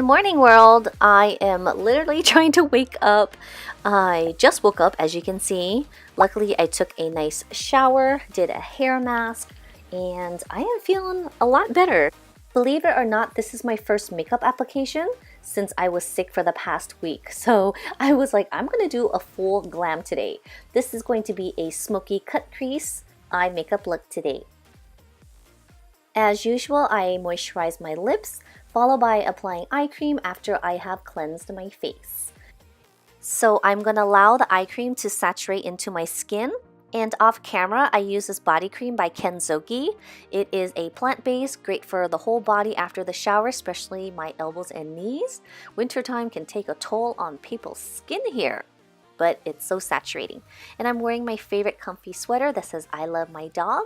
morning, world. I am literally trying to wake up. I just woke up, as you can see. Luckily, I took a nice shower, did a hair mask, and I am feeling a lot better. Believe it or not, this is my first makeup application since I was sick for the past week. So I was like, I'm gonna do a full glam today. This is going to be a smoky cut crease eye makeup look today. As usual, I moisturize my lips, followed by applying eye cream after I have cleansed my face. So I'm gonna allow the eye cream to saturate into my skin. And off camera, I use this body cream by Kenzoki. It is a plant-based, great for the whole body after the shower, especially my elbows and knees. Wintertime can take a toll on people's skin here, but it's so saturating. And I'm wearing my favorite comfy sweater that says I love my dog.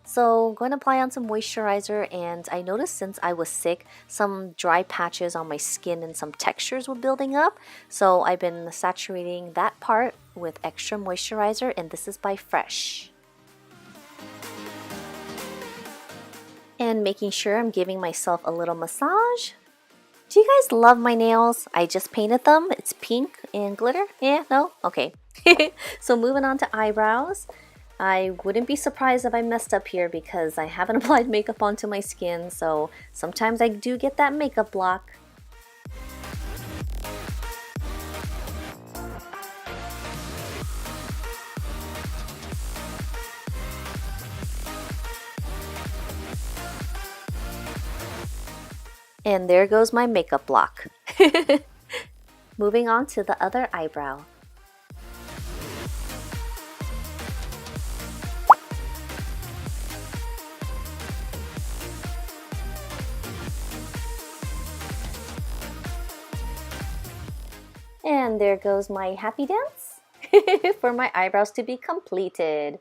So I'm going to apply on some moisturizer, and I noticed since I was sick, some dry patches on my skin and some textures were building up. So I've been saturating that part with extra moisturizer, and this is by Fresh. And making sure I'm giving myself a little massage. Do you guys love my nails? I just painted them. It's pink and glitter. Yeah, no? Okay. So moving on to eyebrows. I wouldn't be surprised if I messed up here because I haven't applied makeup onto my skin, so sometimes I do get that makeup block. And there goes my makeup block. Moving on to the other eyebrow. And there goes my happy dance for my eyebrows to be completed.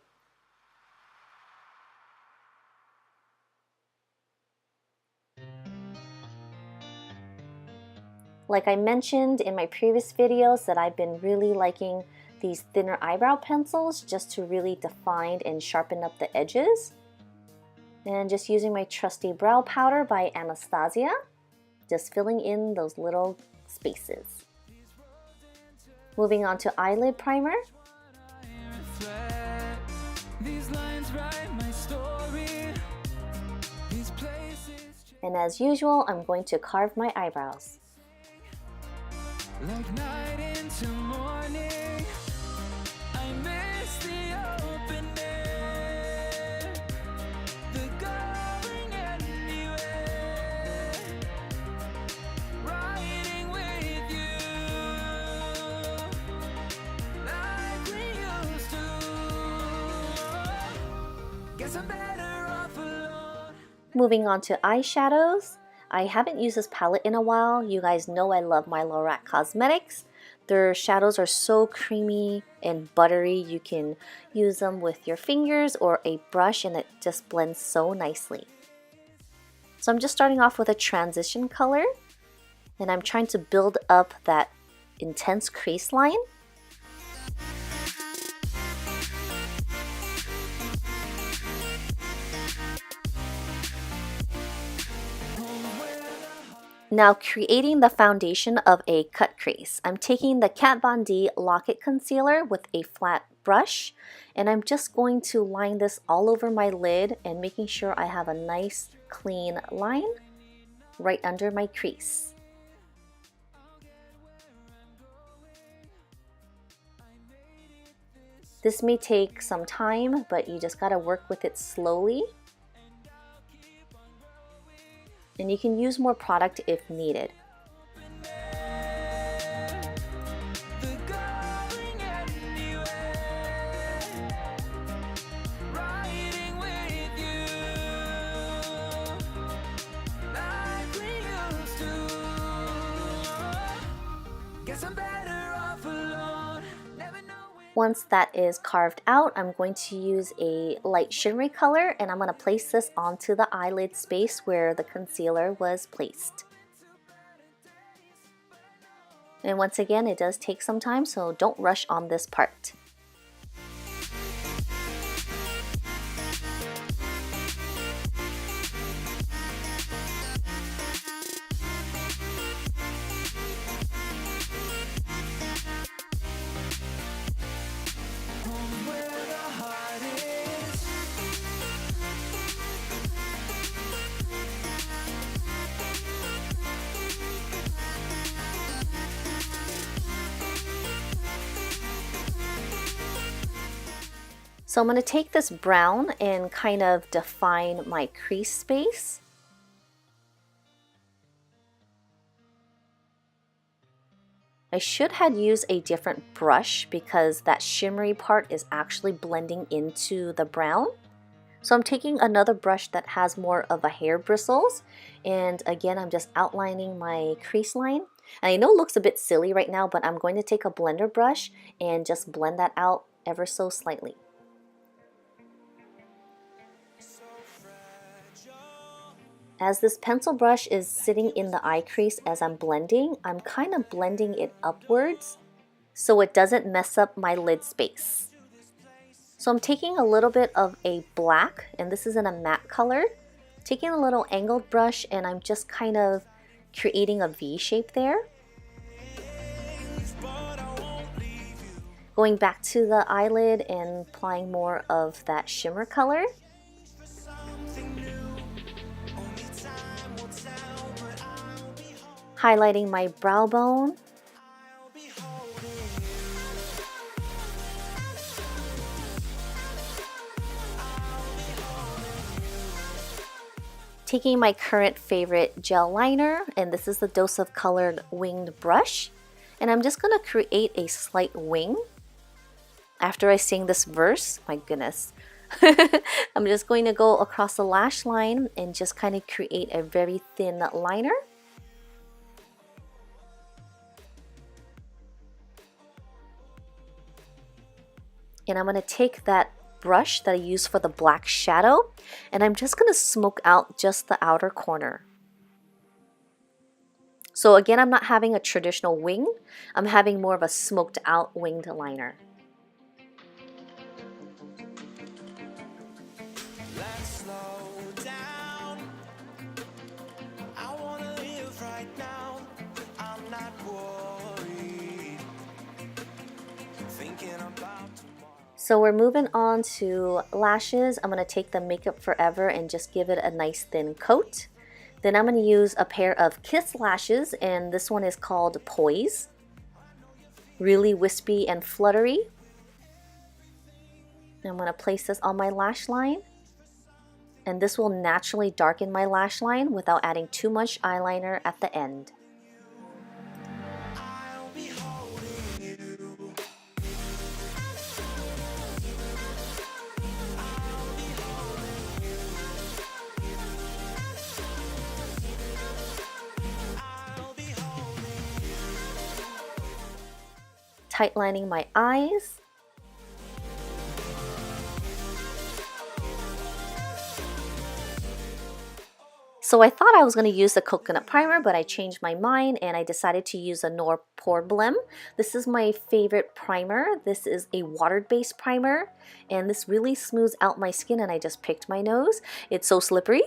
Like I mentioned in my previous videos that I've been really liking these thinner eyebrow pencils just to really define and sharpen up the edges. And just using my trusty brow powder by Anastasia, just filling in those little spaces. Moving on to eyelid primer. And as usual, I'm going to carve my eyebrows. Like night into morning, I miss the open air, the going anywhere, riding with you, like we used to. Guess I'm better off alone. Moving on to eyeshadows. I haven't used this palette in a while. You guys know I love my Lorac Cosmetics. Their shadows are so creamy and buttery. You can use them with your fingers or a brush and it just blends so nicely. So I'm just starting off with a transition color and I'm trying to build up that intense crease line. Now creating the foundation of a cut crease. I'm taking the Kat Von D Lock-It Concealer with a flat brush and I'm just going to line this all over my lid and making sure I have a nice clean line right under my crease. This may take some time, but you just gotta work with it slowly. And you can use more product if needed. Once that is carved out, I'm going to use a light shimmery color and I'm going to place this onto the eyelid space where the concealer was placed. And once again, it does take some time, so don't rush on this part. So I'm going to take this brown and kind of define my crease space. I should have used a different brush because that shimmery part is actually blending into the brown. So I'm taking another brush that has more of a hair bristles, and again I'm just outlining my crease line. And I know it looks a bit silly right now, but I'm going to take a blender brush and just blend that out ever so slightly. As this pencil brush is sitting in the eye crease as I'm blending, I'm kind of blending it upwards so it doesn't mess up my lid space. So I'm taking a little bit of a black, and this is in a matte color, taking a little angled brush, and I'm just kind of creating a V shape there. Going back to the eyelid and applying more of that shimmer color. Highlighting my brow bone. Taking my current favorite gel liner, and this is the Dose of Colored winged brush, and I'm just going to create a slight wing. After I sing this verse, my goodness, I'm just going to go across the lash line and just kind of create a very thin liner. And I'm going to take that brush that I use for the black shadow, and I'm just going to smoke out just the outer corner. So again, I'm not having a traditional wing, I'm having more of a smoked out winged liner. Let's slow down. I wanna live right now. I'm not worried. Thinking about tomorrow. So we're moving on to lashes. I'm going to take the Makeup Forever and just give it a nice thin coat. Then I'm going to use a pair of Kiss lashes, and this one is called Poise. Really wispy and fluttery. I'm going to place this on my lash line. And this will naturally darken my lash line without adding too much eyeliner at the end. Tightlining my eyes. So I thought I was going to use the coconut primer, but I changed my mind and I decided to use a Nars Poreblem. This is my favorite primer. This is a water-based primer, and this really smooths out my skin, and I just picked my nose. It's so slippery,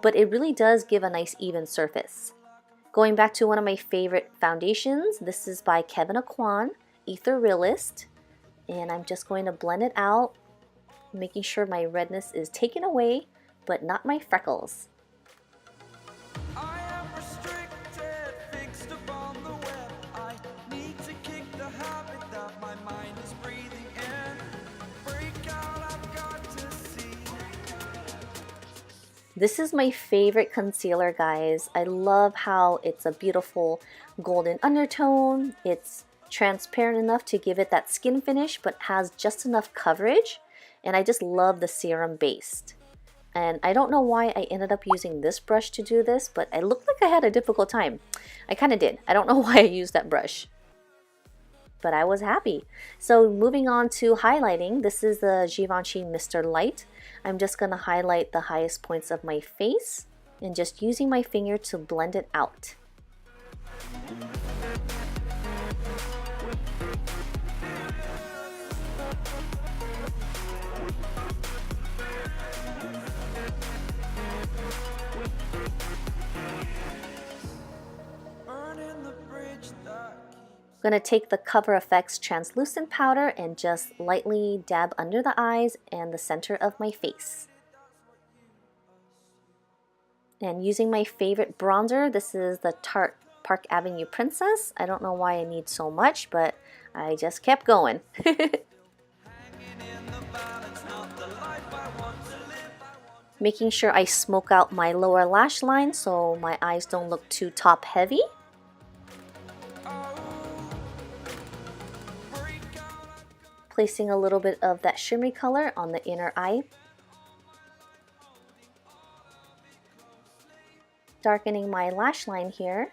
but it really does give a nice even surface. Going back to one of my favorite foundations, this is by Aucoin, Etherealist, and I'm just going to blend it out, making sure my redness is taken away, but not my freckles. I am restricted, fixed upon the web. I need to kick the habit that my mind is breathing in. Break out, I've got to see. This is my favorite concealer, guys. I love how it's a beautiful golden undertone. It's transparent enough to give it that skin finish, but has just enough coverage. And I just love the serum based. And I don't know why I ended up using this brush to do this, but it looked like I had a difficult time. I kind of did. I don't know why I used that brush, but I was happy. So moving on to highlighting, this is the Givenchy Mr Light. I'm just going to highlight the highest points of my face and just using my finger to blend it out. I'm going to take the Cover FX translucent powder and just lightly dab under the eyes and the center of my face. And using my favorite bronzer, this is the Tarte Park Avenue Princess. I don't know why I need so much, but I just kept going. Making sure I smoke out my lower lash line so my eyes don't look too top heavy. Placing a little bit of that shimmery color on the inner eye. Darkening my lash line here.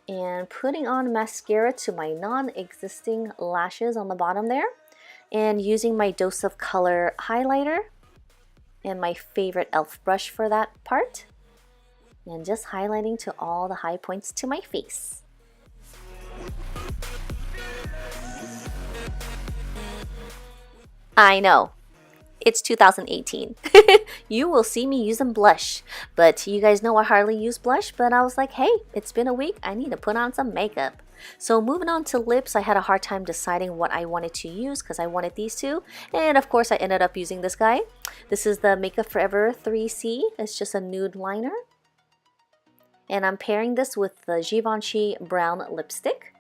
And putting on mascara to my non-existing lashes on the bottom there. And using my Dose of Color highlighter. And my favorite e.l.f. brush for that part. And just highlighting to all the high points to my face. I know, it's 2018. You will see me using blush, but you guys know I hardly use blush, but I was like, hey, it's been a week, I need to put on some makeup. So moving on to lips, I had a hard time deciding what I wanted to use because I wanted these two, and of course I ended up using this guy. This is the Makeup Forever 3C. It's just a nude liner, and I'm pairing this with the Givenchy brown lipstick.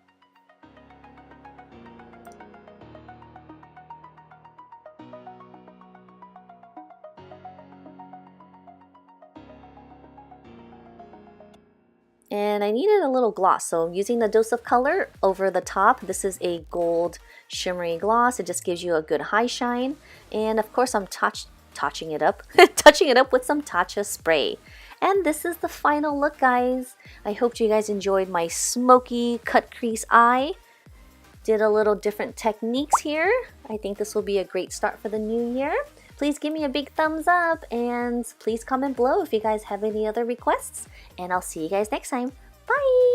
And I needed a little gloss, so I'm using the Dose of Color over the top. This is a gold shimmery gloss. It just gives you a good high shine. And of course I'm touching it up with some Tatcha spray. And this is the final look, guys. I hope you guys enjoyed my smoky cut crease eye. Did a little different techniques here. I think this will be a great start for the new year. Please give me a big thumbs up and please comment below if you guys have any other requests. And I'll see you guys next time. Bye!